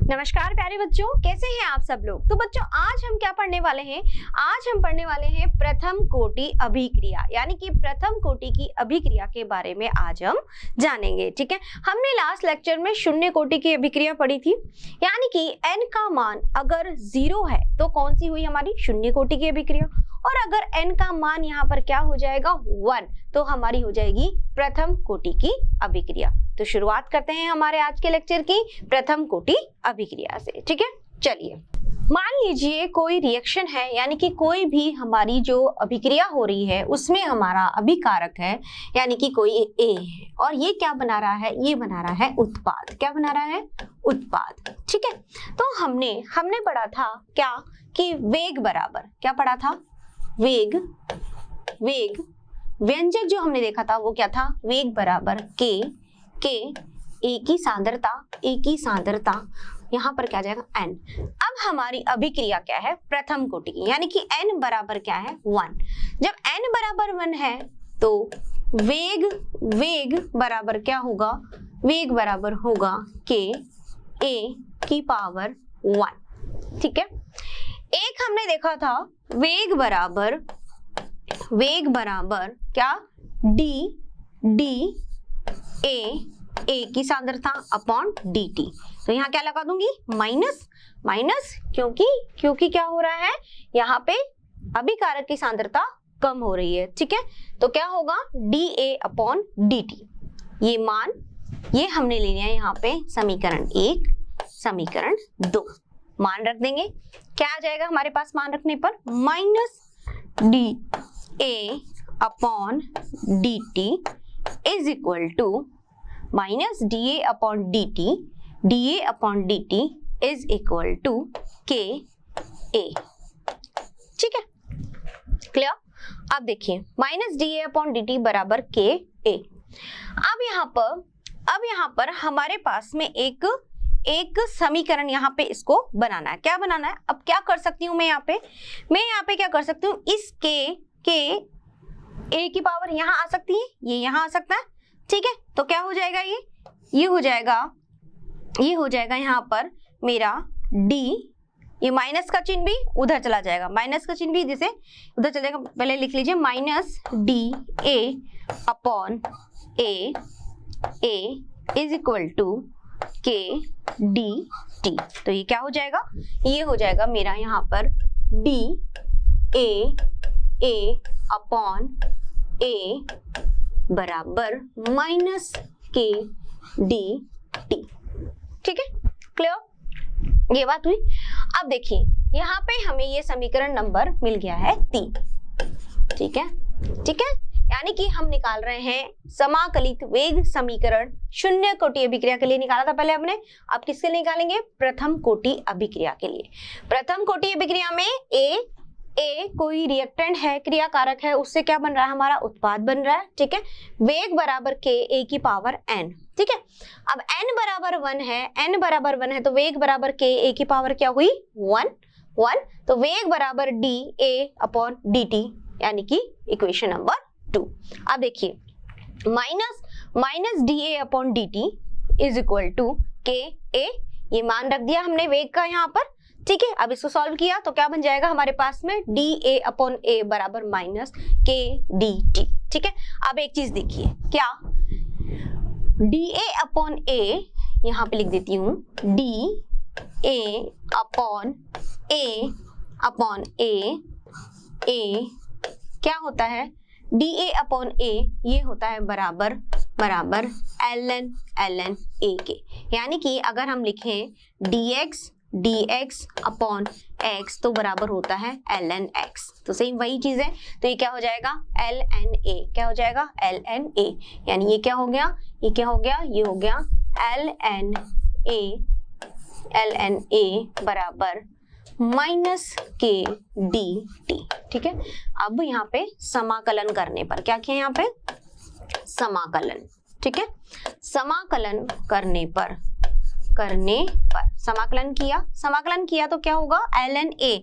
नमस्कार प्यारे बच्चों, कैसे हैं आप सब लोग। तो बच्चों आज हम क्या पढ़ने वाले हैं। आज हम पढ़ने वाले हैं प्रथम कोटि अभिक्रिया, यानी कि प्रथम कोटि की अभिक्रिया के बारे में आज हम जानेंगे। ठीक है, हमने लास्ट लेक्चर में शून्य कोटि की अभिक्रिया पढ़ी थी, यानी कि n का मान अगर 0 है तो कौन सी हुई हमारी शून्य कोटि की अभिक्रिया, और अगर n का मान यहाँ पर क्या हो जाएगा 1 तो हमारी हो जाएगी प्रथम कोटि की अभिक्रिया। तो शुरुआत करते हैं हमारे आज के लेक्चर की प्रथम कोटि अभिक्रिया से। ठीक है, चलिए मान लीजिए कोई रिएक्शन है, यानी कि कोई भी हमारी जो अभिक्रिया हो रही है उसमें हमारा अभिकारक है, यानी कि कोई A है और ये क्या बना रहा है, ये बना रहा है उत्पाद। क्या बना रहा है, उत्पाद। ठीक है, तो हमने पढ़ा था क्या कि वेग बराबर, क्या पढ़ा था, वेग व्यंजक जो हमने देखा था वो क्या था, वेग बराबर के ए की सांद्रता यहाँ पर क्या जाएगा n। अब हमारी अभिक्रिया क्या है, प्रथम कोटि की, यानी कि n बराबर क्या है 1। जब n बराबर 1 है तो वेग बराबर क्या होगा, वेग बराबर होगा के a की पावर 1। ठीक है, एक हमने देखा था वेग बराबर क्या डी ए की सांद्रता अपॉन dt। तो यहाँ क्या लगा दूंगी, माइनस, क्योंकि क्या हो रहा है यहाँ पे अभिकारक की सांद्रता कम हो रही है। ठीक है, तो क्या होगा dA अपॉन dt। ये मान ये हमने ले लिया यहाँ पे समीकरण 1, समीकरण 2 मान रख देंगे। क्या आ जाएगा हमारे पास मान रखने पर, minus dA upon dt is equal to minus dA upon dt is equal to K A. ठीक है, क्लियर। अब देखिए माइनस dA अपॉन dt बराबर के ए। अब यहाँ पर हमारे पास में एक समीकरण यहाँ पे इसको बनाना है। क्या बनाना है, अब क्या कर सकती हूँ मैं यहाँ पे क्या कर सकती हूँ, इस के ए की पावर यहाँ आ सकती है, ये यहाँ आ सकता है। ठीक है, तो क्या हो जाएगा, ये हो जाएगा यहाँ पर मेरा d, ये माइनस का चिन्ह भी उधर चला जाएगा, माइनस का चिन्ह भी जैसे उधर चला जाएगा। पहले लिख लीजिए minus dA upon A is equal to K dt। तो ये क्या हो जाएगा, ये हो जाएगा मेरा यहाँ पर dA अपॉन ए बराबर माइनस के dt। ठीक है, क्लियर, ये बात हुई। अब देखिए यहाँ पे हमें ये समीकरण नंबर मिल गया है 3। ठीक है, यानी कि हम निकाल रहे हैं समाकलित वेग समीकरण शून्य कोटि अभिक्रिया के लिए निकाला था पहले हमने, अब किसके लिए निकालेंगे, प्रथम कोटि अभिक्रिया के लिए। प्रथम कोटि अभिक्रिया में ए कोई रिएक्टेंट है, क्रियाकारक है, उससे क्या बन रहा है, हमारा उत्पाद बन रहा है। ठीक है, वेग बराबर के ए की पावर n। ठीक है, अब n बराबर 1 है तो वेग बराबर के ए की पावर क्या हुई 1। तो वेग बराबर डी ए अपॉन dt, यानी कि इक्वेशन नंबर 2। अब देखिए minus dA upon dt is equal to K A, ये मान रख दिया हमने वेग का यहाँ पर। ठीक है, अब इसको सॉल्व किया तो क्या बन जाएगा हमारे पास में dA अपॉन ए बराबर माइनस के dt। ठीक है, अब एक चीज देखिए, क्या dA अपॉन ए, यहाँ पे लिख देती हूँ dA अपॉन ए क्या होता है, dA अपॉन ए ये होता है बराबर ln a के, यानी कि अगर हम लिखें dx अपॉन x तो बराबर होता है ln x। तो सेम वही चीज है, तो ये क्या हो जाएगा ln a, क्या हो जाएगा ln a, यानी ये क्या हो गया, ये हो गया ln a बराबर माइनस के dt। ठीक है, अब यहाँ पे समाकलन करने पर क्या किया, यहाँ पे समाकलन। ठीक है, समाकलन करने पर समाकलन किया तो क्या होगा ln a,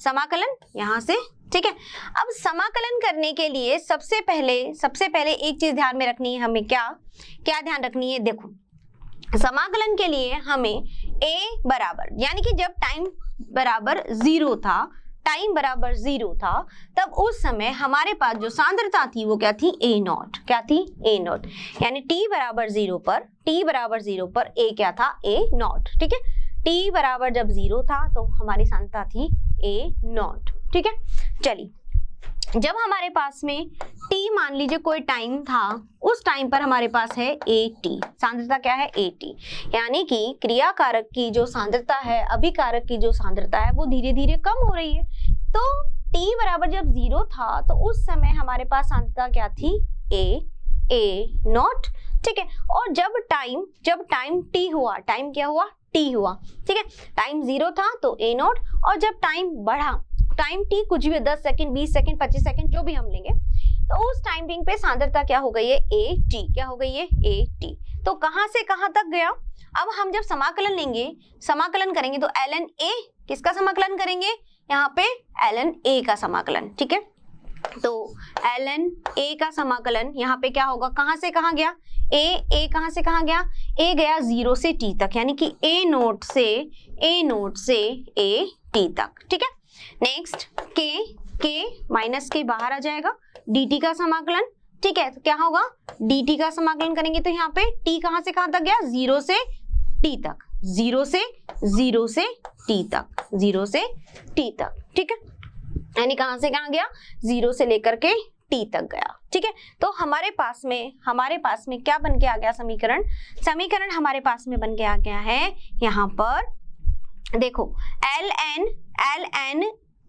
समाकलन यहाँ से। ठीक है, अब समाकलन करने के लिए सबसे पहले एक चीज ध्यान में रखनी है हमें, क्या ध्यान रखनी है, देखो समाकलन के लिए हमें ए बराबर, यानी कि जब टाइम बराबर 0 था, टाइम बराबर 0 था, तब उस समय हमारे पास जो सांद्रता थी वो क्या थी, ए नॉट। क्या थी, ए नॉट। यानी टी बराबर 0 पर ए क्या था, ए नॉट। ठीक है, टी बराबर जब 0 था तो हमारी सांद्रता थी ए नॉट। ठीक है, चलिए जब हमारे पास में t मान लीजिए कोई टाइम था, उस टाइम पर हमारे पास है AT, सांद्रता क्या है, AT। यानी कि क्रिया कारक की जो सांद्रता है, अभिकारक की जो सांद्रता है वो धीरे धीरे कम हो रही है। तो t बराबर जब 0 था तो उस समय हमारे पास सांद्रता क्या थी, A नॉट। ठीक है, और जब टाइम t हुआ, टाइम क्या हुआ, t हुआ। ठीक है, टाइम 0 था तो A नॉट, और जब टाइम बढ़ा, टाइम t कुछ भी 10 सेकंड, 20 सेकंड, 25 सेकंड जो भी हम लेंगे, तो उस टाइम पे सांद्रता क्या हो गई है, AT। क्या हो गई है, AT। तो कहां से कहां तक गया। अब हम जब समाकलन लेंगे, समाकलन करेंगे तो ln A, किसका समाकलन करेंगे, यहाँ पे ln A का समाकलन। ठीक है, तो ln A का समाकलन यहाँ पे क्या होगा, कहां से कहां गया, A कहां से कहां गया, A गया 0 से t तक, यानी कि A नोट से AT तक। ठीक है, नेक्स्ट k माइनस के बाहर आ जाएगा, dt का समाकलन। ठीक है, तो क्या होगा, dt का समाकलन करेंगे तो यहाँ पे t कहां से कहां तक गया, 0 से t तक, 0 से t तक, 0 से t तक। ठीक है, यानी कहां से कहां गया, 0 से लेकर के t तक गया। ठीक है, तो हमारे पास में क्या बन के आ गया, समीकरण हमारे पास में बन के आ गया है। यहाँ पर देखो ln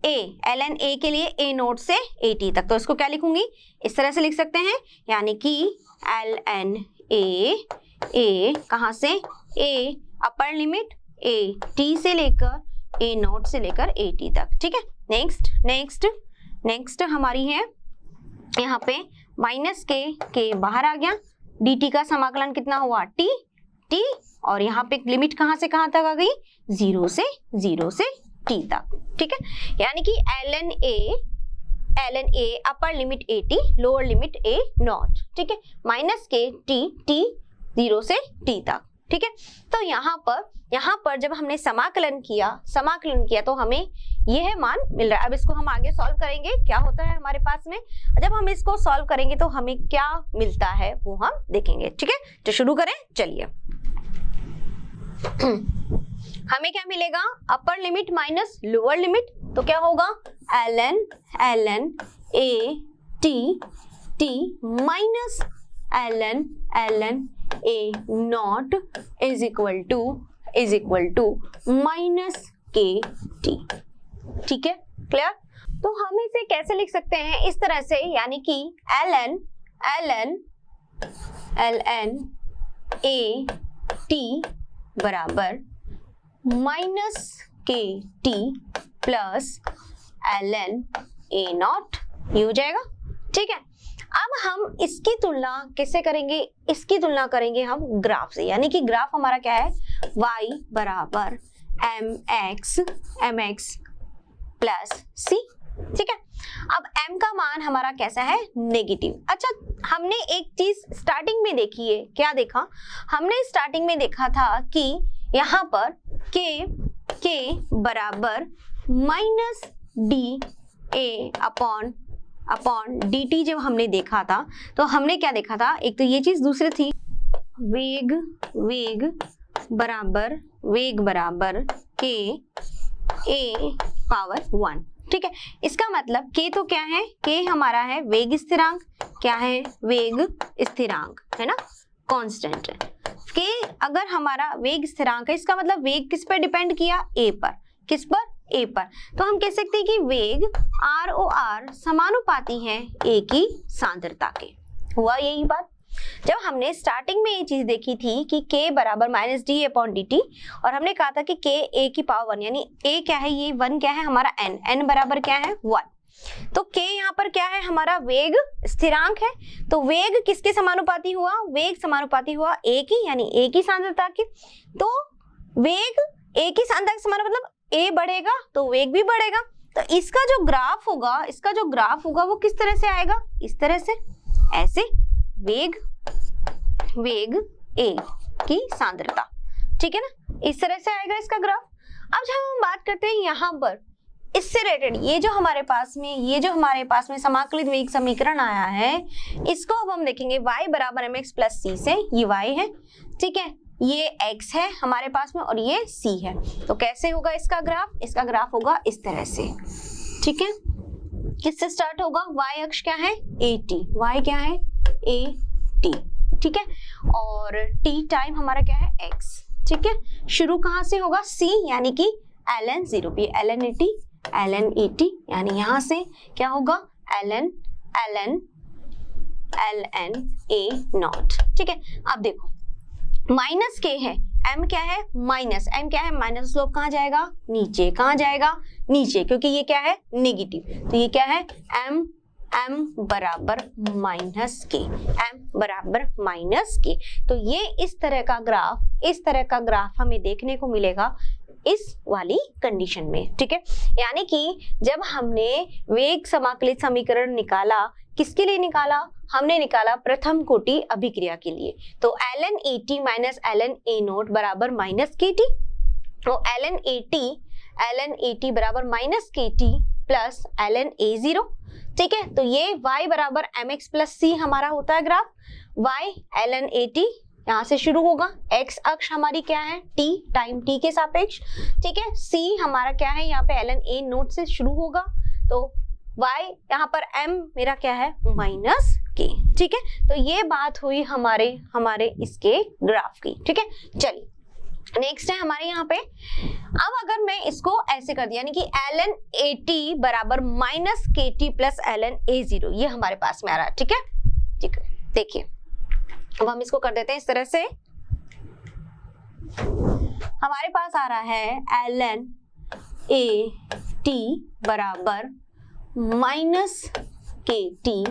A के लिए A नोट से AT तक, तो इसको क्या लिखूंगी, इस तरह से लिख सकते हैं, यानी कि ln A कहां से, A अपर लिमिट AT से लेकर A नोट से लेकर AT तक। ठीक है, नेक्स्ट हमारी है यहाँ पे माइनस के बाहर आ गया, dt का समाकलन कितना हुआ, t, और यहाँ पे लिमिट कहां से कहां तक आ गई, 0 से t तक। ठीक है, यानी कि ln A upper limit AT, lower limit A not. ठीक है, माइनस के t 0 से t तक। ठीक है, तो यहाँ पर जब हमने समाकलन किया तो हमें यह मान मिल रहा है। अब इसको हम आगे सॉल्व करेंगे, क्या होता है हमारे पास में, जब हम इसको सॉल्व करेंगे तो हमें क्या मिलता है वो हम देखेंगे। ठीक है, तो शुरू करें, चलिए हमें क्या मिलेगा, upper limit minus lower limit, तो क्या होगा, ln AT minus ln A not is equal to minus KT। ठीक है, क्लियर। तो हम इसे कैसे लिख सकते हैं, इस तरह से, यानी कि ln AT बराबर minus KT plus ln A not, ये हो जाएगा। ठीक है, अब हम इसकी तुलना किससे करेंगे, इसकी तुलना करेंगे हम ग्राफ से, यानी कि ग्राफ हमारा क्या है, y बराबर mx प्लस c। ठीक है, अब m का मान हमारा कैसा है, नेगेटिव। अच्छा, हमने एक चीज स्टार्टिंग में देखी है, क्या देखा, हमने स्टार्टिंग में देखा था कि यहाँ पर k बराबर माइनस DA अपॉन dt जब हमने देखा था तो हमने क्या देखा था, एक तो ये चीज, दूसरी थी वेग बराबर k a पावर 1। ठीक है, इसका मतलब k तो क्या है, k हमारा है वेग स्थिरांक, क्या है, वेग स्थिरांक है ना, कांस्टेंट है। k अगर हमारा वेग स्थिरांक है, इसका मतलब वेग किस पर डिपेंड किया, a पर, किस पर, a पर। तो हम कह सकते हैं कि वेग ROR समानुपाती है a की सांद्रता के। हुआ यही बात, जब हमने स्टार्टिंग में ये चीज देखी थी कि k बराबर माइनस डी अपॉन dt, और हमने कहा था कि k a की पावर 1, यानी a क्या है, ये 1 क्या है हमारा, n बराबर क्या है, 1। तो k यहाँ पर क्या है, हमारा वेग स्थिरांक है। तो वेग किसके समानुपाती हुआ, वेग समानुपाती हुआ a की, यानी a की सांद्रता की। तो वेग a की सांद्रता के समान, मतलब a बढ़ेगा तो वेग भी बढ़ेगा। तो इसका जो ग्राफ होगा वो किस तरह से आएगा, इस तरह से, ऐसे, वेग a की सांद्रता, ठीक है ना, इस तरह से आएगा इसका ग्राफ। अब जब हम बात करते हैं यहाँ पर इससे रिलेटेड, ये जो हमारे पास में समाकलित वेग समीकरण आया है, इसको अब हम देखेंगे y बराबर mx प्लस c से, ये y है, ठीक है, ये x है हमारे पास में और ये c है। तो कैसे होगा इसका ग्राफ? इसका ग्राफ होगा इस तरह से, ठीक है। किससे स्टार्ट होगा? y अक्ष क्या है? at, y क्या है? at, ठीक है, और t टाइम हमारा क्या है? x, ठीक है। शुरू कहाँ से होगा? c यानी कि ln 0p, ln 80 यानी यहाँ से क्या होगा? ln a नॉट, ठीक है। अब देखो माइनस के है, m क्या है? माइनस, m क्या है? माइनस, स्लोप कहाँ जाएगा? नीचे, कहाँ जाएगा? नीचे, क्योंकि ये क्या है? नेगेटिव, तो ये क्या है? m बराबर माइनस के, m बराबर माइनस के। तो ये इस तरह का ग्राफ हमें देखने को मिलेगा इस वाली कंडीशन में, ठीक है। यानी कि जब हमने वेग समाकलित समीकरण निकाला, किसके लिए निकाला? हमने निकाला प्रथम कोटि अभिक्रिया के लिए। तो ln at minus ln a note बराबर माइनस के टी, तो ln at बराबर माइनस के टी प्लस ln a 0, ठीक है। तो ये y बराबर mx प्लस c हमारा होता है ग्राफ। y ln at यहाँ से शुरू होगा, x अक्ष हमारी क्या है? t, टाइम t के सापेक्ष, ठीक है। c हमारा क्या है? यहाँ पे ln a नोट से शुरू होगा, तो y यहाँ पर m मेरा क्या है? माइनस k, ठीक है। तो ये बात हुई हमारे इसके ग्राफ की, ठीक है। चलिए नेक्स्ट है हमारे यहाँ पे, अब अगर मैं इसको ऐसे कर दिया, यानी कि ln at बराबर माइनस के टी प्लस ln a 0, ये हमारे पास में आ रहा है, ठीक है, ठीक है। देखिए अब हम इसको कर देते हैं इस तरह से, हमारे पास आ रहा है ln at बराबर माइनस के T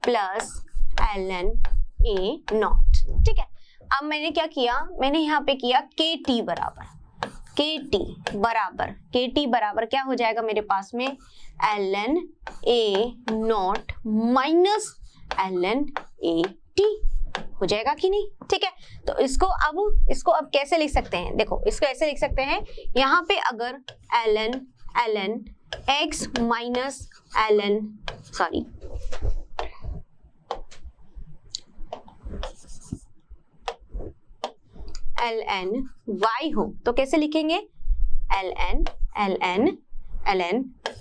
plus ln a not, ठीक है। अब मैंने क्या किया? मैंने यहाँ पे किया के टी बराबर क्या हो जाएगा मेरे पास में? ln a not minus ln a T हो जाएगा कि नहीं, ठीक है। तो इसको अब कैसे लिख सकते हैं? देखो इसको ऐसे लिख सकते हैं, यहाँ पे अगर ln x minus ln y हो तो कैसे लिखेंगे? ln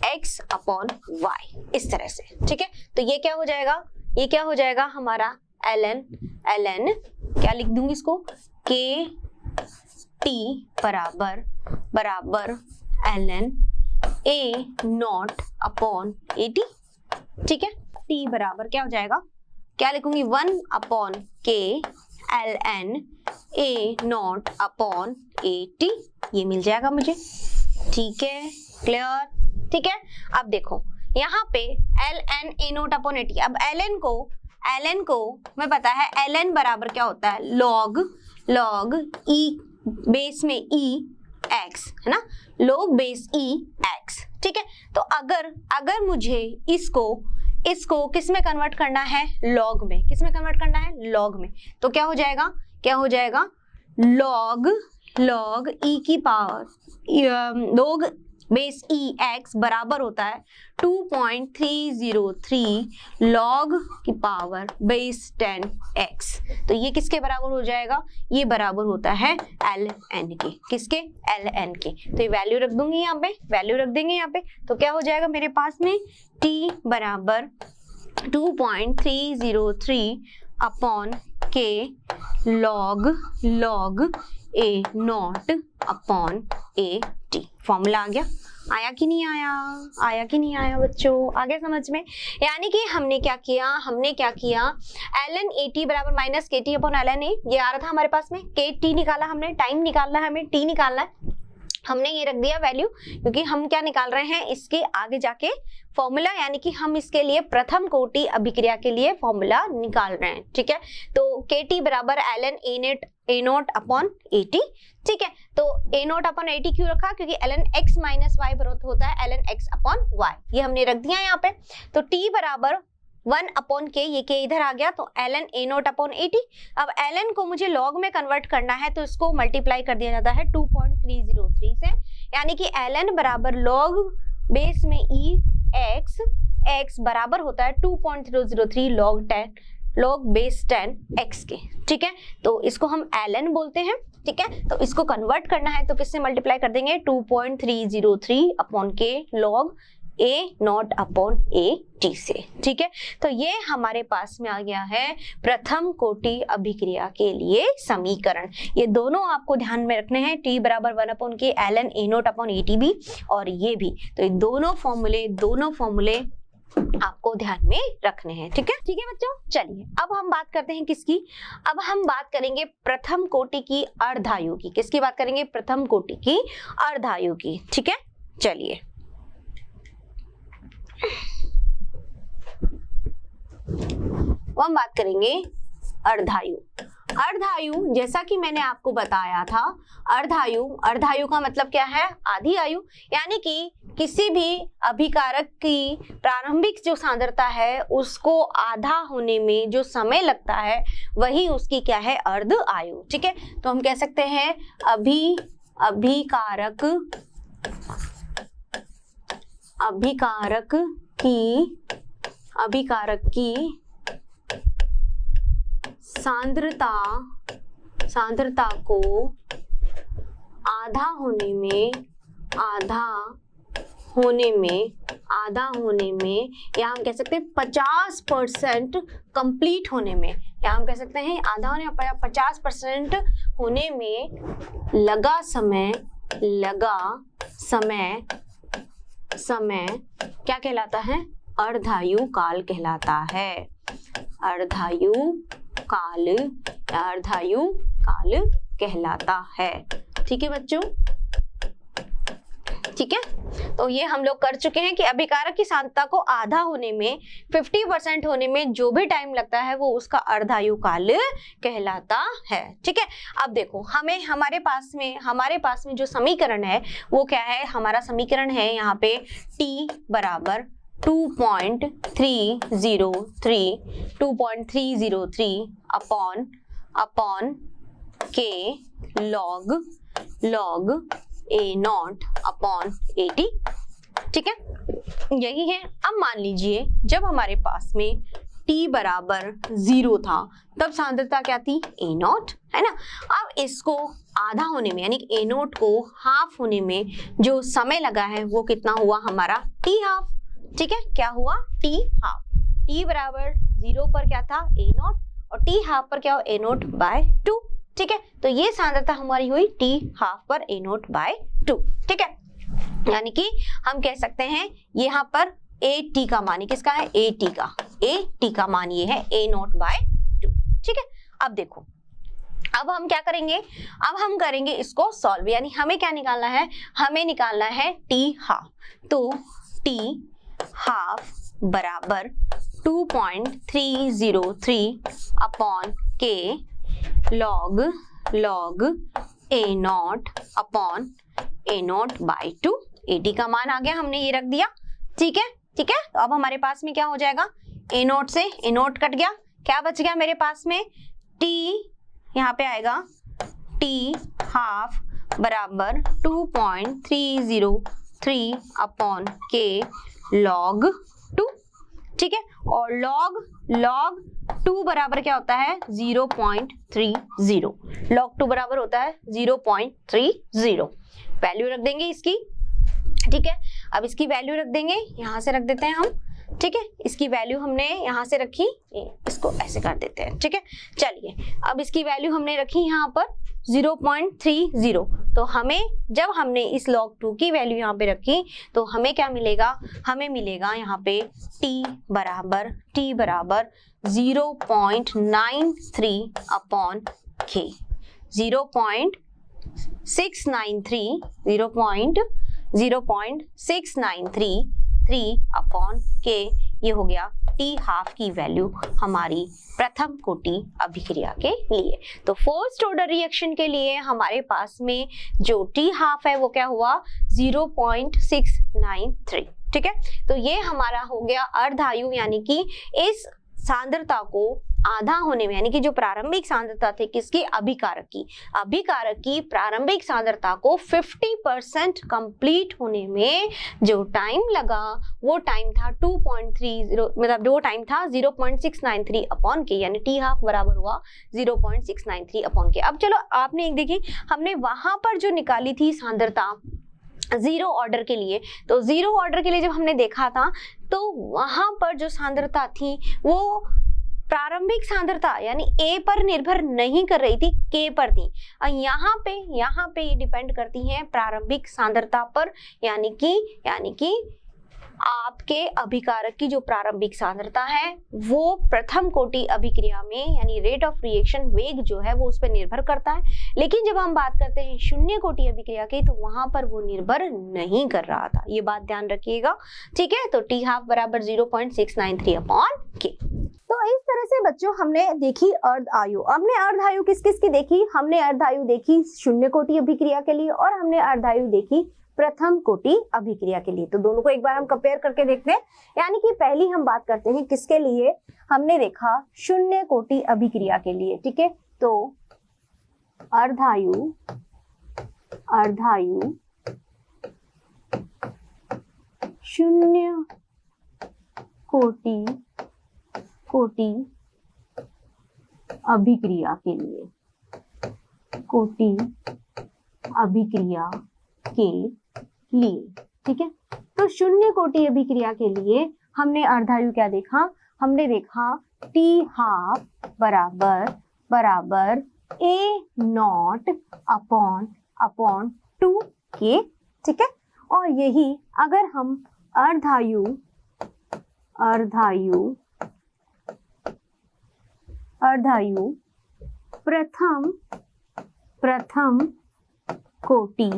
x अपॉन y, इस तरह से, ठीक है। तो ये क्या हो जाएगा? हमारा ln क्या लिख दूंगी इसको? के टी बराबर ln a not upon a T, ठीक है। t बराबर क्या हो जाएगा? क्या लिखूंगी? 1 अपॉन के ln a not upon a T, ये मिल जाएगा मुझे, ठीक है, क्लियर, ठीक है। अब देखो यहाँ पे ln a not upon a T, अब ln को मैं पता है ln बराबर क्या होता है? log e बेस में e x, है ना, log बेस e x, ठीक है। तो अगर मुझे इसको किस में कन्वर्ट करना है? लॉग में। किस में कन्वर्ट करना है? लॉग में। तो क्या हो जाएगा? log e की पावर log बेस ई एक्स बराबर होता है 2.303 log की पावर बेस 10 x। तो ये किसके बराबर हो जाएगा? ये बराबर होता है ln के। किसके? ln के। तो ये वैल्यू रख दूंगी यहाँ पे, तो क्या हो जाएगा मेरे पास में? t बराबर 2.303 अपॉन के log a not upon a t। Formula आ गया? आया कि नहीं आया बच्चों? आ गया समझ में? यानी कि हमने क्या किया ln at बराबर माइनस के टी अपॉन ln a, ये आ रहा था हमारे पास में, के टी निकाला हमने, टाइम निकालना है हमें, टी निकालना है, हमने ये रख दिया वैल्यू, क्योंकि हम क्या निकाल रहे हैं? इसके आगे जाके फॉर्मूला, यानी कि हम इसके लिए प्रथम कोटि अभिक्रिया के लिए फॉर्मूला निकाल रहे हैं, ठीक है। तो के टी बराबर ln a naught upon A T, ठीक है। तो a naught upon A T क्यों रखा? क्योंकि ln x माइनस वाई बराबर होता है ln x अपॉन y, ये हमने रख दिया यहाँ पे। तो t बराबर 1 अपॉन के, ये के इधर आ गया तो ln a नॉट अपॉन 80। अब ln को मुझे log में कन्वर्ट करना है तो इसको मल्टीप्लाई कर दिया जाता है 2.303 से, यानी कि ln बराबर log बेस में e x बराबर होता है 2.003 log बेस 10 x के। ठीक है, तो इसको हम ln बोलते हैं। ठीक है, तो इसको कन्वर्ट करना है तो किससे मल्टीप्लाई कर देंगे 2.303 अपॉन के log a not upon a t से। ठीक है, तो ये हमारे पास में आ गया है प्रथम कोटि अभिक्रिया के लिए समीकरण। ये दोनों आपको ध्यान में रखने हैं, t बराबर 1 अपॉन के ln a not upon a t भी और ये भी, तो ये दोनों फॉर्मूले आपको ध्यान में रखने हैं। ठीक है बच्चों, चलिए अब हम बात करते हैं किसकी, अब हम बात करेंगे प्रथम कोटि की अर्धायु की। किसकी बात करेंगे, प्रथम कोटि की अर्धायु की। ठीक है, चलिए हम बात करेंगे अर्धायु। जैसा कि मैंने आपको बताया था, अर्धायु का मतलब क्या है, आधी आयु, यानी कि किसी भी अभिकारक की प्रारंभिक जो सांद्रता है उसको आधा होने में जो समय लगता है वही उसकी क्या है, अर्ध आयु। ठीक है, तो हम कह सकते हैं अभिकारक की सांद्रता को आधा होने में या हम कह सकते हैं 50% कंप्लीट होने में, या हम कह सकते हैं आधा होने 50% होने में लगा समय क्या कहलाता है, अर्धायु काल कहलाता है। अर्धायु काल कहलाता है। ठीक है बच्चों, ठीक है, तो ये हम लोग कर चुके हैं कि अभिकारक की सांद्रता को आधा होने में 50% होने में जो भी टाइम लगता है वो उसका अर्धायु काल कहलाता है। ठीक है, अब देखो हमारे पास में जो समीकरण है वो क्या है, हमारा समीकरण है यहाँ पे t बराबर 2.303 अपॉन के log a नॉट अपॉन 80। ठीक है, यही है। अब मान लीजिए जब हमारे पास में t बराबर 0 था तब सांद्रता क्या थी, a नॉट, है ना। अब इसको आधा होने में यानी a नॉट को हाफ होने में जो समय लगा है वो कितना हुआ हमारा, t हाफ। ठीक है, क्या हुआ, t हाफ। t बराबर 0 पर क्या था, a नॉट, और t हाफ पर क्या हो, a नॉट बाय 2। ठीक है, तो ये सांद्रता हमारी हुई t हाफ पर a नॉट बाय 2। ठीक है, यानी कि हम कह सकते हैं यहाँ पर at का मान किसका है, at का मान ये है a नॉट बाय 2। ठीक है, अब देखो अब हम क्या करेंगे, अब हम करेंगे इसको सॉल्व, यानी हमें क्या निकालना है, हमें निकालना है t हाफ। तो t हाफ बराबर 2.303 अपॉन के log a not upon a not by 2। at का मान आ गया, हमने ये रख दिया। ठीक है, तो अब हमारे पास में क्या हो जाएगा, a नॉट से a नॉट कट गया, क्या बच गया मेरे पास में, t यहाँ पे आएगा t हाफ बराबर 2.303 अपॉन के log 2। ठीक है, और log 2 बराबर क्या होता है, 0.30। log 2 बराबर होता है 0.30। वैल्यू रख देंगे इसकी। ठीक है, अब इसकी वैल्यू रख देंगे, यहाँ से रख देते हैं हम। ठीक है, इसकी वैल्यू हमने यहाँ से रखी, इसको ऐसे कर देते हैं। ठीक है, चलिए अब इसकी वैल्यू हमने रखी यहाँ पर 0.30। तो हमें जब हमने इस log 2 की वैल्यू यहाँ पे रखी तो हमें क्या मिलेगा, हमें मिलेगा यहाँ पे t बराबर 0.93 अपॉन k, 0.693 अपॉन k, ये हो गया t हाफ की वैल्यू हमारी प्रथम कोटि अभिक्रिया के लिए। तो फर्स्ट ऑर्डर रिएक्शन के लिए हमारे पास में जो t हाफ है वो क्या हुआ, 0.693। ठीक है, तो ये हमारा हो गया अर्धायु, यानी कि इस सांद्रता को आधा होने में, यानी कि जो प्रारंभिक सांद्रता थी किसकी, अभिकारक की प्रारंभिक सांद्रता को 50% कंप्लीट होने में जो टाइम लगा वो टाइम था 2.30, मतलब जो टाइम था 0.693 अपॉन के, यानी टी हाफ बराबर हुआ 0.693 अपॉन के। अब चलो आपने एक देखी, हमने वहां पर जो निकाली थी सांद्रता जीरो ऑर्डर के लिए, तो जीरो ऑर्डर के लिए जब हमने देखा था तो वहां पर जो सांद्रता थी वो प्रारंभिक सांद्रता यानी ए पर निर्भर नहीं कर रही थी, के पर थी। और यहाँ पे ये डिपेंड करती है प्रारंभिक सांद्रता पर, यानी कि आपके अभिकारक की जो प्रारंभिक सांद्रता है वो प्रथम कोटि अभिक्रिया में, यानी रेट ऑफ रिएक्शन वेग जो है वो उस पर निर्भर करता है। लेकिन जब हम बात करते हैं शून्य कोटि अभिक्रिया की तो वहां पर वो निर्भर नहीं कर रहा था, ये बात ध्यान रखिएगा, ठीक है। तो टी हाफ बराबर 0.693 अपॉन के। तो इस तरह से बच्चों हमने देखी अर्ध आयु। हमने अर्ध आयु किस किस की देखी, हमने अर्ध आयु देखी शून्य कोटि अभिक्रिया के लिए और हमने अर्ध आयु देखी प्रथम कोटि अभिक्रिया के लिए। तो दोनों को एक बार हम कंपेयर करके देखते हैं। यानी कि पहली हम बात करते हैं किसके लिए, हमने देखा शून्य कोटि अभिक्रिया के लिए, ठीक है। तो अर्धायु शून्य कोटि अभिक्रिया के लिए, ठीक है। तो शून्य कोटि अभिक्रिया के लिए हमने अर्धायु क्या देखा, हमने देखा टी हाफ बराबर ए नॉट अपॉन 2 के, ठीक है। और यही अगर हम अर्धायु प्रथम कोटि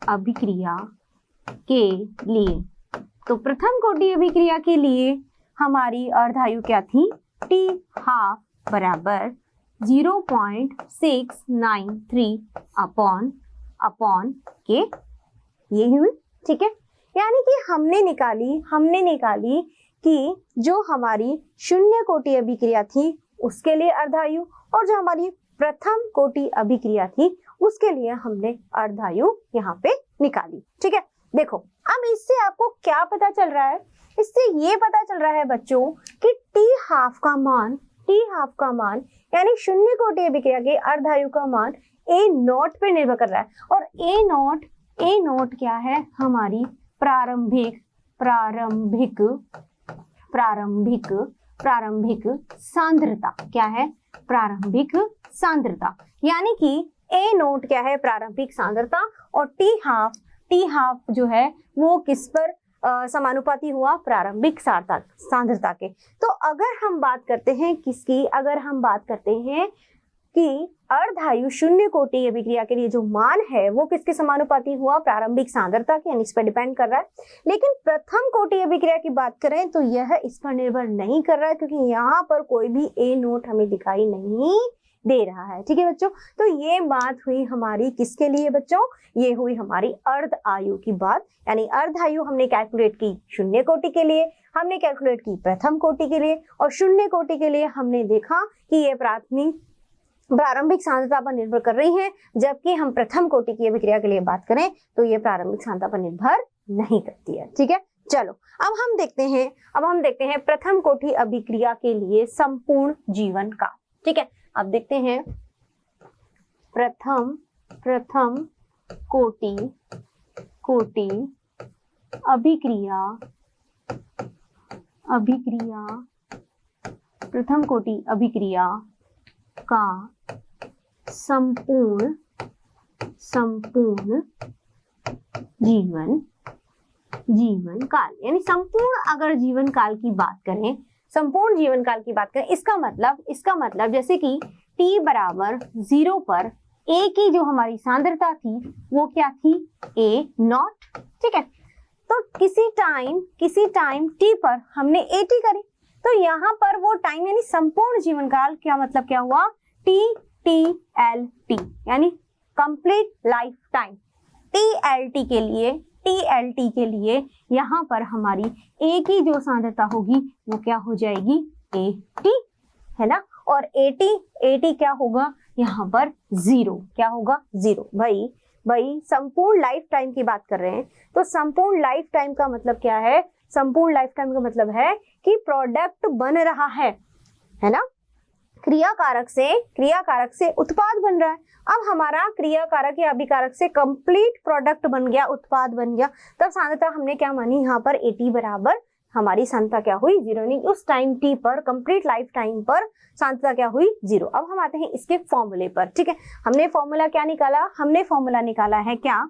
अभिक्रिया के लिए, तो प्रथम कोटि अभिक्रिया के लिए हमारी अर्धायु क्या थी, टी हाफ बराबर 0.693 अपॉन के, ये हुई, ठीक है। यानी कि हमने निकाली कि जो हमारी शून्य कोटि अभिक्रिया थी उसके लिए अर्धायु और जो हमारी प्रथम कोटि अभिक्रिया थी उसके लिए हमने अर्धायु यहाँ पे निकाली, ठीक है। देखो अब इससे आपको क्या पता चल रहा है, इससे ये पता चल रहा है बच्चों कि टी हाफ का मान यानी शून्य कोटि अभिक्रिया के अर्धायु का मान ए नॉट पे निर्भर कर रहा है। और ए नॉट क्या है, हमारी प्रारंभिक सांद्रता, क्या है, प्रारंभिक सांद्रता। यानी कि ए नोट क्या है, प्रारंभिक सांद्रता, और टी हाफ जो है वो किस पर समानुपाती हुआ, प्रारंभिक सांद्रता के। तो अगर हम बात करते हैं किसकी, अगर हम बात करते हैं कि अर्धायु शून्य कोटि अभिक्रिया के लिए जो मान है वो किसके समानुपाती हुआ, प्रारंभिक सांद्रता के, यानी इस पर डिपेंड कर रहा है। लेकिन प्रथम कोटि अभिक्रिया की बात करें तो यह इस पर निर्भर नहीं कर रहा है, क्योंकि यहाँ पर कोई भी ए नोट हमें दिखाई नहीं दे रहा है, ठीक है बच्चों। तो ये बात हुई हमारी किसके लिए बच्चों, ये हुई हमारी अर्ध आयु की बात। यानी अर्ध आयु हमने कैलकुलेट की शून्य कोटि के लिए, हमने कैलकुलेट की प्रथम कोटि के लिए, और शून्य कोटि के लिए हमने देखा कि ये प्रारंभिक सांद्रता पर निर्भर कर रही है, जबकि हम प्रथम कोटि की अभिक्रिया के लिए बात करें तो ये प्रारंभिक सांद्रता पर निर्भर नहीं करती है, ठीक है। चलो अब हम देखते हैं प्रथम कोटि अभिक्रिया के लिए संपूर्ण जीवन काल, ठीक है। अब देखते हैं प्रथम कोटि प्रथम कोटि अभिक्रिया का संपूर्ण जीवन काल, यानी संपूर्ण अगर जीवन काल की बात करें, इसका मतलब जैसे कि t बराबर 0 पर a की जो हमारी सांद्रता थी वो क्या थी, a नॉट, ठीक है। तो किसी टाइम t पर हमने at करी, तो यहाँ पर वो टाइम यानी संपूर्ण जीवन काल, क्या मतलब क्या हुआ, t TLT यानी कंप्लीट लाइफ टाइम। TLT के लिए यहाँ पर हमारी A की जो सांद्रता होगी वो क्या हो जाएगी, AT, है ना। और AT क्या होगा यहाँ पर, 0। क्या होगा, 0। भाई संपूर्ण लाइफ टाइम की बात कर रहे हैं, तो संपूर्ण लाइफ टाइम का मतलब क्या है, संपूर्ण लाइफ टाइम का मतलब है कि प्रोडक्ट बन रहा है ना। क्रियाकारक से उत्पाद बन रहा है। अब हमारा क्रियाकारक या अभिकारक से कंप्लीट प्रोडक्ट बन गया, उत्पाद बन गया, तब सांद्रता हमने क्या मानी यहाँ पर, AT बराबर हमारी सांद्रता क्या हुई, 0। यानी उस टाइम T पर, कंप्लीट लाइफ टाइम पर सांद्रता क्या हुई, 0। अब हम आते हैं इसके फॉर्मूले पर, ठीक है। हमने फॉर्मूला क्या निकाला, हमने फॉर्मूला निकाला है क्या,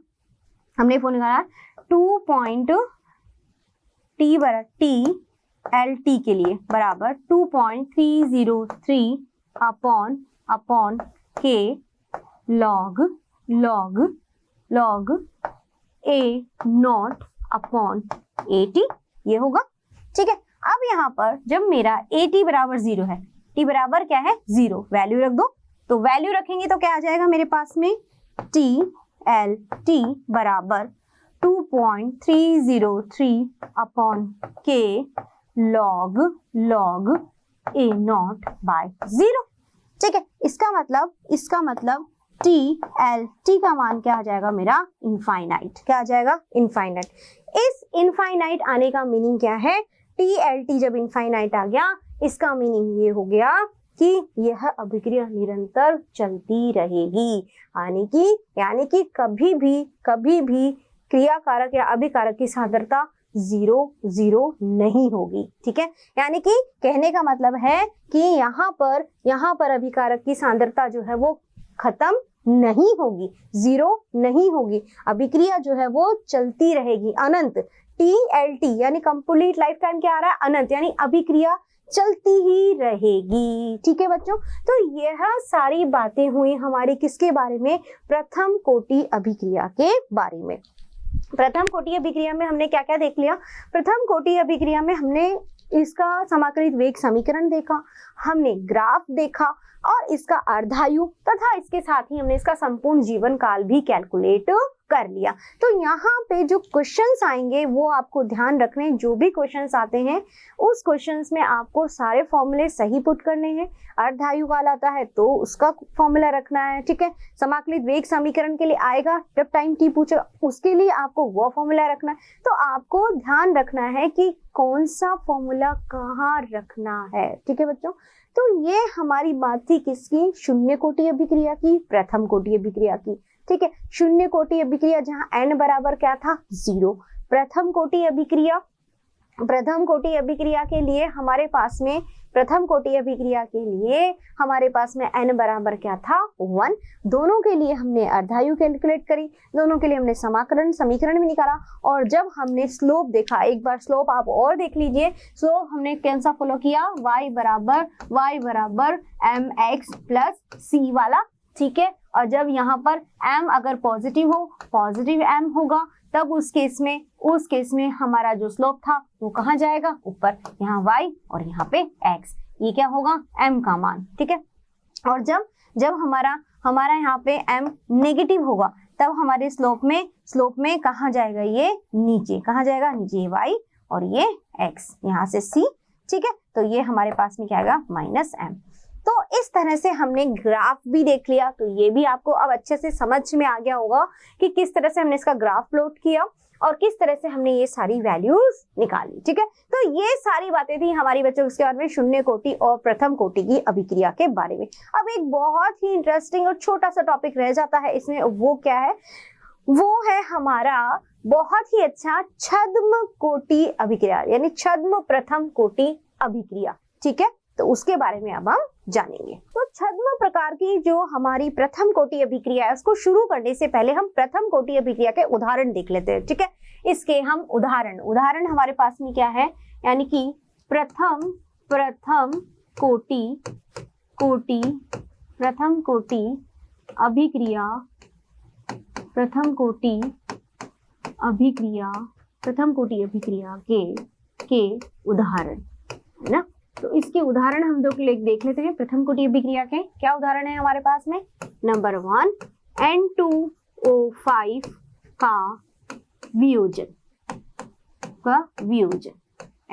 हमने फॉर्मूला 2.TLT के लिए बराबर 2.303 upon K log A not upon AT, ये होगा, ठीक है। अब यहाँ पर जब मेरा AT बराबर 0 है, T बराबर क्या है, 0, वैल्यू रख दो, तो वैल्यू रखेंगे तो क्या आ जाएगा मेरे पास में, TLT बराबर 2.303 अपॉन K log A नॉट बाय 0, ठीक है। इसका मतलब TLT का मान क्या आ जाएगा मेरा, इनफाइनाइट। क्या आ जाएगा, इनफाइनाइट। इस इनफाइनाइट आने का मीनिंग क्या है, TLT जब इनफाइनाइट आ गया, इसका मीनिंग ये हो गया कि यह अभिक्रिया निरंतर चलती रहेगी, यानी कि कभी भी क्रियाकारक या अभिकारक की सांद्रता 0 नहीं होगी, ठीक है। यानी कि कहने का मतलब है कि यहाँ पर अभिकारक की सांद्रता जो है वो खत्म नहीं होगी, 0 नहीं होगी, अभिक्रिया जो है वो चलती रहेगी, अनंत। TLT यानी कंप्लीट लाइफ टाइम क्या आ रहा है, अनंत, यानी अभिक्रिया चलती ही रहेगी, ठीक है बच्चों। तो यह सारी बातें हुई हमारी किसके बारे में, प्रथम कोटि अभिक्रिया के बारे में। प्रथम कोटि अभिक्रिया में हमने क्या क्या देख लिया, प्रथम कोटि अभिक्रिया में हमने इसका समाकलित वेग समीकरण देखा, हमने ग्राफ देखा और इसका अर्धायु तथा इसके साथ ही हमने इसका संपूर्ण जीवन काल भी कैलकुलेट कर लिया। तो यहाँ पे जो क्वेश्चंस आएंगे वो आपको ध्यान रखने, जो भी क्वेश्चंस आते हैं उस क्वेश्चंस में आपको सारे फॉर्मूले सही पुट करने हैं। अर्धायु काल आता है तो उसका फॉर्मूला रखना है, ठीक है। समाकलित वेग समीकरण के लिए आएगा, जब टाइम T पूछे उसके लिए आपको वो फॉर्मूला रखना है। तो आपको ध्यान रखना है कि कौन सा फॉर्मूला कहाँ रखना है, ठीक है बच्चों। तो ये हमारी बात थी किसकी, शून्य कोटि अभिक्रिया की, प्रथम कोटि अभिक्रिया की, ठीक है। शून्य कोटि अभिक्रिया जहां n बराबर क्या था, 0। प्रथम कोटि अभिक्रिया के लिए हमारे पास में, प्रथम कोटि अभिक्रिया के लिए हमारे पास में n बराबर क्या था, 1। दोनों के लिए हमने अर्धायु कैलकुलेट करी, दोनों के लिए हमने समाकलन समीकरण भी निकाला, और जब हमने स्लोप देखा, एक बार स्लोप आप और देख लीजिए, स्लोप हमने कौन सा फॉलो किया, y बराबर mx प्लस c वाला, ठीक है। और जब यहाँ पर m अगर पॉजिटिव हो, पॉजिटिव m होगा, तब उस केस में हमारा जो स्लोप था वो कहाँ जाएगा, ऊपर, यहाँ y और यहाँ पे x, ये क्या होगा, m का मान, ठीक है। और जब हमारा यहाँ पे m नेगेटिव होगा, तब हमारे स्लोप में कहाँ जाएगा, ये नीचे, कहाँ जाएगा, नीचे y और ये x, यहाँ से c, ठीक है। तो ये हमारे पास में क्या आएगा, -m। तो इस तरह से हमने ग्राफ भी देख लिया, तो ये भी आपको अब अच्छे से समझ में आ गया होगा कि किस तरह से हमने इसका ग्राफ प्लॉट किया और किस तरह से हमने ये सारी वैल्यूज निकाली, ठीक है। तो ये सारी बातें थी हमारी बच्चों के बारे में शून्य कोटि और प्रथम कोटि की अभिक्रिया के बारे में। अब एक बहुत ही इंटरेस्टिंग और छोटा सा टॉपिक रह जाता है इसमें, वो क्या है, वो है हमारा बहुत ही अच्छा छद्म कोटि अभिक्रिया, यानी छद्म प्रथम कोटि अभिक्रिया, ठीक है। तो उसके बारे में अब हम जानेंगे। तो छद्म प्रकार की जो हमारी प्रथम कोटि अभिक्रिया है, उसको शुरू करने से पहले हम प्रथम कोटि अभिक्रिया के उदाहरण देख लेते हैं, ठीक है। इसके हम उदाहरण हमारे पास में क्या है, यानी कि प्रथम कोटि अभिक्रिया के उदाहरण, है ना। तो इसके उदाहरण हम लोग देख लेते हैं प्रथम कोटि अभिक्रिया के। क्या उदाहरण है हमारे पास में? नंबर 1 N2O5 का वियोजन,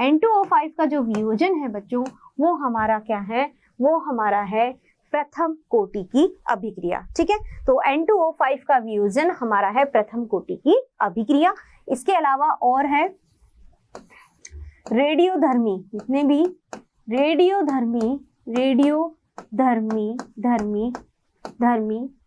N2O5 का जो वियोजन है बच्चों, वो हमारा क्या है? वो हमारा है प्रथम कोटि की अभिक्रिया। ठीक है, तो N2O5 का वियोजन हमारा है प्रथम कोटि की अभिक्रिया। इसके अलावा और है रेडियोधर्मी, जितने भी रेडियोधर्मी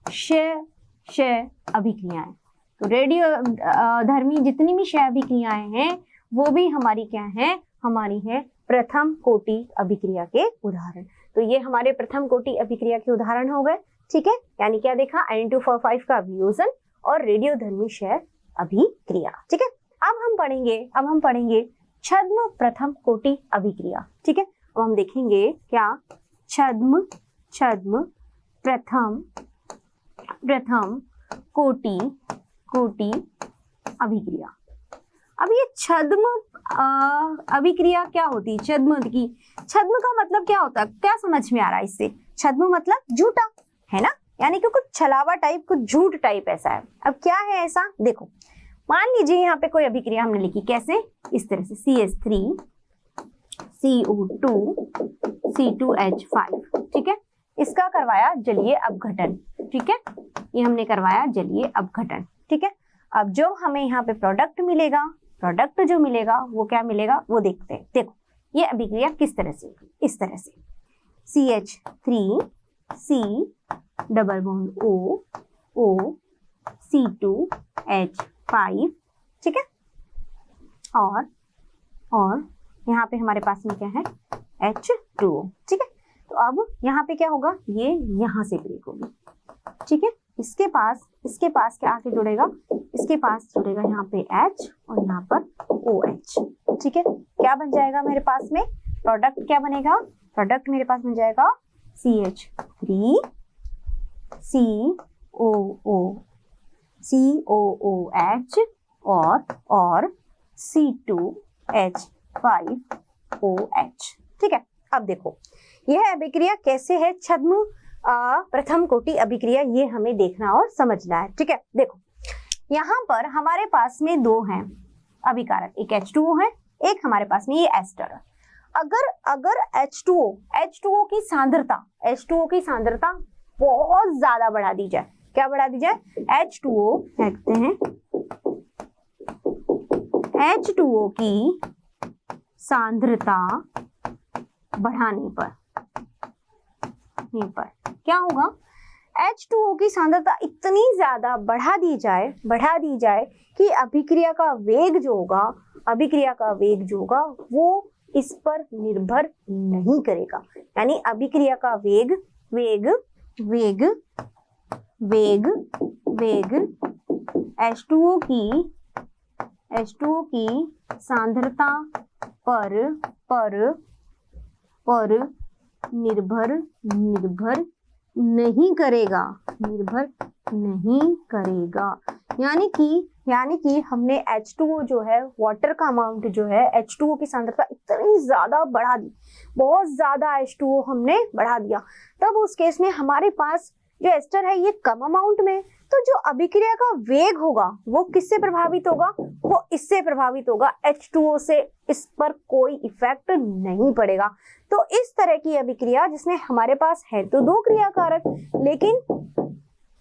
क्षय अभिक्रियाएं, तो रेडियोधर्मी जितनी भी क्षय अभिक्रियाएं हैं वो भी हमारी क्या है? हमारी है प्रथम कोटि अभिक्रिया के उदाहरण। तो ये हमारे प्रथम कोटि अभिक्रिया के उदाहरण हो गए। ठीक है, यानी क्या देखा? N2O5 का वियोजन और रेडियोधर्मी क्षय अभिक्रिया। ठीक है, अब हम पढ़ेंगे छद्म प्रथम कोटि अभिक्रिया। ठीक है, अब हम देखेंगे क्या छद्म प्रथम कोटि अभिक्रिया। अब ये छद्म अभिक्रिया क्या होती है? छद्म का मतलब क्या होता है? क्या समझ में आ रहा है इससे? छद्म मतलब झूठा, है ना, यानी कि कुछ छलावा टाइप, कुछ झूठ टाइप ऐसा है। अब क्या है ऐसा? देखो, मान लीजिए यहाँ पे कोई अभिक्रिया हमने लिखी, कैसे? इस तरह से CH3 CO2 C2H5। ठीक है, इसका करवाया जलीय अपघटन। ठीक है, ये हमने करवाया जलीय अपघटन। ठीक है, अब जो हमें यहाँ पे प्रोडक्ट मिलेगा, जो मिलेगा वो क्या मिलेगा वो देखते हैं। देखो ये अभिक्रिया किस तरह से, इस तरह से CH3 C double bond O C2H5। ठीक है, और यहाँ पे हमारे पास में क्या है? H2O। ठीक है, तो अब यहाँ पे क्या होगा? ये यहाँ से ब्रेक होगी। ठीक है, इसके पास क्या आके जुड़ेगा? इसके पास जुड़ेगा यहाँ पे H और यहाँ पर OH। ठीक है, क्या बन जाएगा मेरे पास में? प्रोडक्ट क्या बनेगा? प्रोडक्ट मेरे पास बन जाएगा CH3 COOH और C2H5OH। ठीक है, अब देखो यह अभिक्रिया कैसे है? छद्म प्रथम कोटि अभिक्रिया, ये हमें देखना और समझना है। ठीक है, देखो यहाँ पर हमारे पास में दो हैं अभिकारक, एक H2O है, एक हमारे पास में ये एस्टर है। अगर H2O की सांद्रता बहुत ज्यादा बढ़ा दी जाए, क्या बढ़ा दी जाए? H2O कहते हैं, H2O की सांद्रता बढ़ाने पर क्या होगा? H2O की सांद्रता इतनी ज्यादा बढ़ा दी जाए कि अभिक्रिया का वेग जो होगा वो इस पर निर्भर नहीं करेगा। यानी अभिक्रिया का वेग H2O की सांद्रता पर निर्भर नहीं करेगा। यानी कि हमने H2O जो है, वाटर का अमाउंट जो है, H2O की सांद्रता इतनी ज्यादा बढ़ा दी, बहुत ज्यादा H2O हमने बढ़ा दिया, तब उस केस में हमारे पास जो एस्टर है ये कम अमाउंट में, तो जो अभिक्रिया का वेग होगा वो किससे प्रभावित होगा? वो इससे प्रभावित होगा, H2O से इस पर कोई इफेक्ट नहीं पड़ेगा। तो इस तरह की अभिक्रिया जिसमें हमारे पास है तो दो क्रियाकारक, लेकिन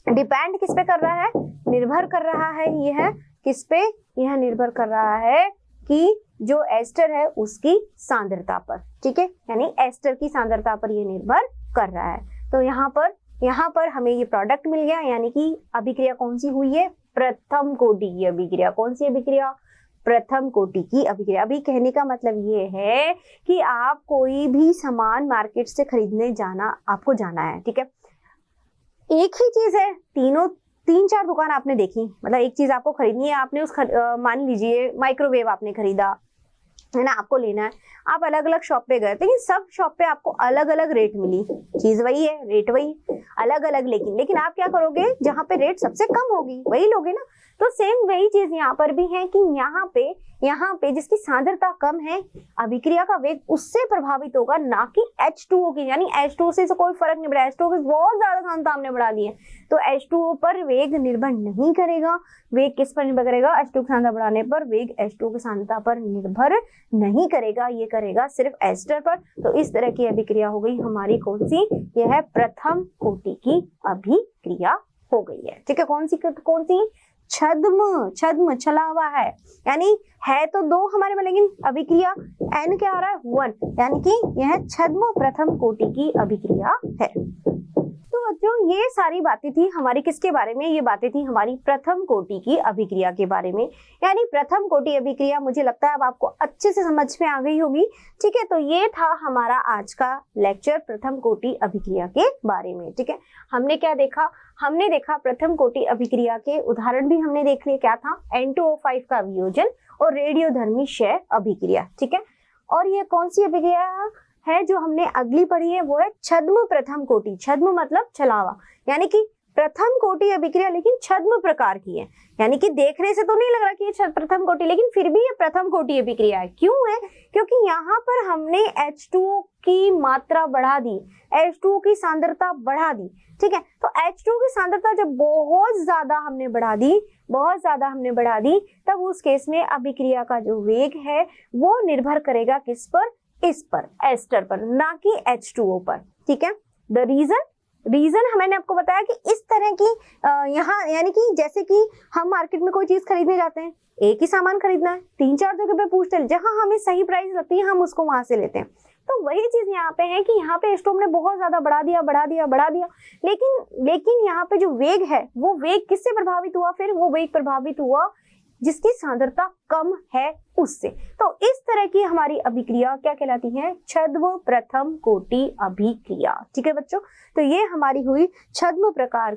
डिपेंड किस पे कर रहा है? निर्भर कर रहा है यह किस पे? यह निर्भर कर रहा है कि जो एस्टर है उसकी सांद्रता पर। ठीक है, यानी एस्टर की सांद्रता पर यह निर्भर कर रहा है। तो यहाँ पर हमें ये प्रोडक्ट मिल गया, यानी कि अभिक्रिया कौन सी हुई है? प्रथम कोटि की अभिक्रिया। कौन सी अभिक्रिया? प्रथम कोटि की अभिक्रिया। अभी कहने का मतलब ये है कि आप कोई भी सामान मार्केट से खरीदने आपको जाना है। ठीक है, एक ही चीज है, तीन चार दुकान आपने देखी, मतलब एक चीज आपको खरीदनी है, आपने मान लीजिए माइक्रोवेव आपने खरीदा है ना, आपको लेना है, आप अलग अलग शॉप पे गए, लेकिन सब शॉप पे आपको अलग अलग रेट मिली, चीज वही है, रेट वही अलग अलग, लेकिन आप क्या करोगे? जहाँ पे रेट सबसे कम होगी वही लोगे ना। तो सेम वही चीज यहाँ पर भी है कि यहाँ पे जिसकी सांद्रता कम है अभिक्रिया का वेग उससे प्रभावित होगा, ना कि H2O की। यानी H2O से कोई फर्क नहीं पड़ा, H2O की बहुत ज्यादा सांद्रता हमने बढ़ा दी है, तो H2O पर वेग निर्भर नहीं करेगा। वेग किस पर निर्भर करेगा? H2O की सांद्रता बढ़ाने पर वेग H2O की सांद्रता पर निर्भर नहीं करेगा, ये करेगा सिर्फ एस्टर पर। तो इस तरह की अभिक्रिया हो गई हमारी कौन सी? यह है प्रथम कोटि की अभिक्रिया हो गई है। ठीक है, कौन सी? छद्म चला हुआ है, यानी है तो दो हमारे में, लेकिन अभिक्रिया n क्या आ रहा है? 1, यानी कि यह छद्म प्रथम कोटि की अभिक्रिया है। तो बच्चों ये सारी बातें थी हमारी किसके बारे में? ये बातें थी हमारी प्रथम कोटि की अभिक्रिया के बारे में। यानी प्रथम कोटि अभिक्रिया मुझे लगता है अब आपको अच्छे से समझ में आ गई होगी। ठीक है, तो ये था हमारा आज का लेक्चर प्रथम कोटि अभिक्रिया के बारे में। ठीक है, हमने क्या देखा? हमने देखा प्रथम कोटि अभिक्रिया के उदाहरण भी हमने देख लिए। क्या था? N2O5 का वियोजन और रेडियोधर्मी क्षय अभिक्रिया। ठीक है, और ये कौन सी अभिक्रिया है जो हमने अगली पढ़ी है? वो है छद्म प्रथम कोटि। छद्म मतलब छलावा, यानी कि प्रथम कोटि अभिक्रिया लेकिन छद्म प्रकार की है। यानी कि देखने से तो नहीं लग रहा कि ये प्रथम कोटि, लेकिन फिर भी ये प्रथम कोटि अभिक्रिया है। क्यों है? क्योंकि यहाँ पर हमने H2O की मात्रा बढ़ा दी, H2O की सांद्रता बढ़ा दी। ठीक है, तो H2O की सांद्रता जब बहुत ज्यादा हमने बढ़ा दी, तब उस केस में अभिक्रिया का जो वेग है वो निर्भर करेगा किस पर? इस पर, एस्टर पर, ना कि H2O पर। ठीक है, द रीजन मैंने आपको बताया कि इस तरह की यहाँ, यानी कि जैसे कि हम मार्केट में कोई चीज खरीदने जाते हैं, एक ही सामान खरीदना है, 3-4 जगह पे पूछते हैं, जहां हमें सही प्राइस लगती है हम उसको वहां से लेते हैं। तो वही चीज यहाँ पे है कि यहाँ पे H2O ने बहुत ज्यादा बढ़ा दिया, लेकिन यहाँ पे जो वेग है वो वेग किससे प्रभावित हुआ? फिर वो वेग प्रभावित हुआ जिसकी सांद्रता कम है उससे। तो इस तरह की हमारी अभिक्रिया क्या कहलाती है? छद्म प्रथम कोटि अभिक्रिया। ठीक है बच्चों, तो ये हमारी हुई छद्म प्रकार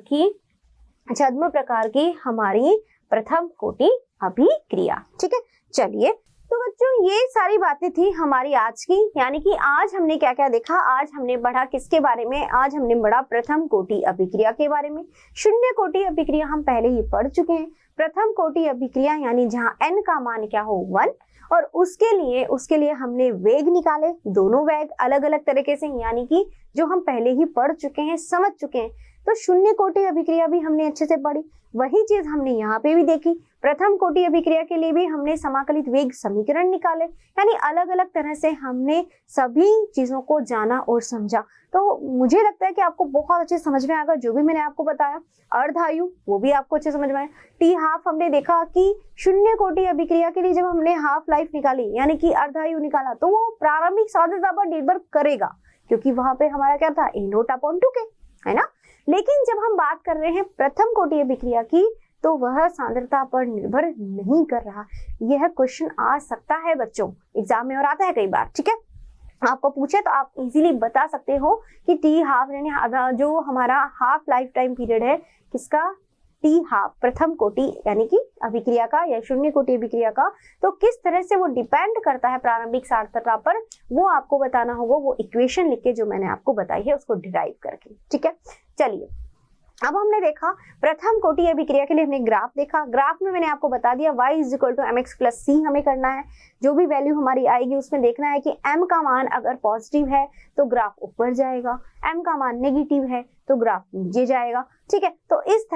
की हमारी प्रथम कोटि अभिक्रिया। ठीक है, चलिए, तो बच्चों ये सारी बातें थी हमारी आज की। यानी कि आज हमने क्या क्या देखा? आज हमने पढ़ा किसके बारे में? आज हमने पढ़ा प्रथम कोटि अभिक्रिया के बारे में। शून्य कोटि अभिक्रिया हम पहले ही पढ़ चुके हैं। प्रथम कोटि अभिक्रिया यानी जहां n का मान क्या हो? 1, और उसके लिए हमने वेग निकाले, दोनों वेग अलग अलग तरीके से, यानी कि जो हम पहले ही पढ़ चुके हैं, समझ चुके हैं। तो शून्य कोटि अभिक्रिया भी हमने अच्छे से पढ़ी, वही चीज हमने यहाँ पे भी देखी। प्रथम कोटि अभिक्रिया के लिए भी हमने समाकलित वेग समीकरण निकाले, यानी अलग अलग तरह से हमने सभी चीजों को जाना और समझा। तो मुझे लगता है कि आपको बहुत अच्छे समझ में आएगा जो भी मैंने आपको बताया। अर्धायु वो भी आपको अच्छे समझ में आया। टी हाफ हमने देखा कि शून्य कोटि अभिक्रिया के लिए जब हमने हाफ लाइफ निकाली, यानी कि अर्धायु निकाला, तो वो प्रारंभिक सांद्रता पर निर्भर करेगा, क्योंकि वहां पे हमारा क्या था? A0/2K, है ना। लेकिन जब हम बात कर रहे हैं प्रथम कोटि अभिक्रिया की, तो वह सांद्रता पर निर्भर नहीं कर रहा। यह क्वेश्चन आ सकता है बच्चों एग्जाम में, और आता है कई बार। ठीक है, आपको पूछे तो आप इजीली बता सकते हो कि टी हाफ यानी जो हमारा हाफ लाइफ टाइम पीरियड है किसका? टी हाफ प्रथम कोटि यानी कि अभिक्रिया का या शून्य कोटि अभिक्रिया का, तो किस तरह से वो डिपेंड करता है प्रारंभिक सांद्रता पर, वो आपको बताना होगा। वो इक्वेशन लिख के जो मैंने आपको बताई है उसको डिराइव करके। ठीक है, चलिए, अब हमने देखा प्रथम कोटि अभिक्रिया के लिए हमने ग्राफ देखा। ग्राफ में मैंने आपको बता दिया y = mx + c हमें करना है। जो भी वैल्यू हमारी आएगी उसमें देखना है कि m का मान अगर पॉजिटिव है तो ग्राफ ऊपर जाएगा, m का मान नेगेटिव है तो ग्राफ नीचे जाएगा। ठीक है, तो इस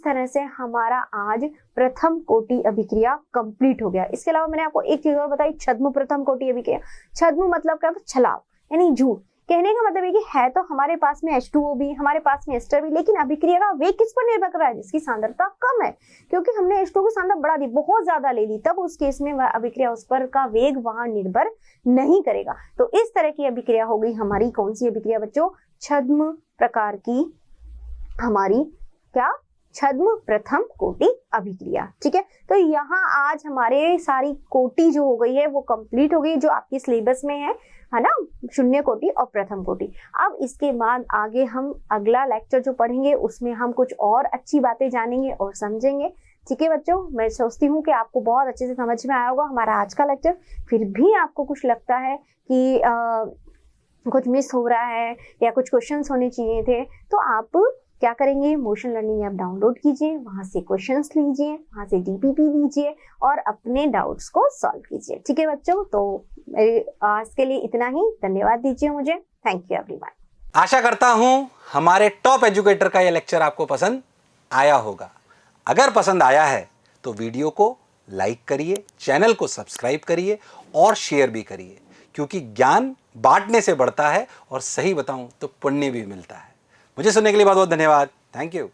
तरह से हमारा आज प्रथम कोटि अभिक्रिया कंप्लीट हो गया। इसके अलावा मैंने आपको एक चीज और बताई, छद्म प्रथम कोटि अभिक्रिया। छद्म मतलब क्या? छलाव, यानी झूठ। कहने का मतलब है तो हमारे पास में H2O भी, हमारे पास में एस्टर भी, लेकिन अभिक्रिया का वेग किस पर निर्भर कर रहा है? जिसकी सांद्रता कम है, क्योंकि हमने H2O की सांद्रता बढ़ा दी, बहुत ज्यादा ले ली, तब उस केस में वह अभिक्रिया उस पर का वेग वहां निर्भर नहीं करेगा। तो इस तरह की अभिक्रिया हो गई हमारी कौन सी अभिक्रिया बच्चों? छद्म प्रकार की हमारी क्या? छद्म प्रथम कोटि अभिक्रिया। ठीक है, तो यहाँ आज हमारे सारी कोटि जो हो गई है वो कंप्लीट हो गई, जो आपकी सिलेबस में है ना, शून्य कोटि और प्रथम कोटि। अब इसके बाद आगे हम अगला लेक्चर जो पढ़ेंगे उसमें हम कुछ और अच्छी बातें जानेंगे और समझेंगे। ठीक है बच्चों, मैं सोचती हूँ कि आपको बहुत अच्छे से समझ में आया होगा हमारा आज का लेक्चर। फिर भी आपको कुछ लगता है कि कुछ मिस हो रहा है या कुछ क्वेश्चंस होने चाहिए थे, तो आप क्या करेंगे, मोशन लर्निंग ऐप डाउनलोड कीजिए, वहां से क्वेश्चंस लीजिए, वहां से डीपीपी लीजिए और अपने डाउट्स को सॉल्व कीजिए। ठीक है बच्चों, तो आज के लिए इतना ही। धन्यवाद दीजिए मुझे। Thank you everyone. आशा करता हूं हमारे टॉप एजुकेटर का यह लेक्चर आपको पसंद आया होगा। अगर पसंद आया है तो वीडियो को लाइक करिए, चैनल को सब्सक्राइब करिए और शेयर भी करिए, क्योंकि ज्ञान बांटने से बढ़ता है और सही बताऊं तो पुण्य भी मिलता है। मुझे सुनने के लिए बहुत बहुत धन्यवाद। Thank you.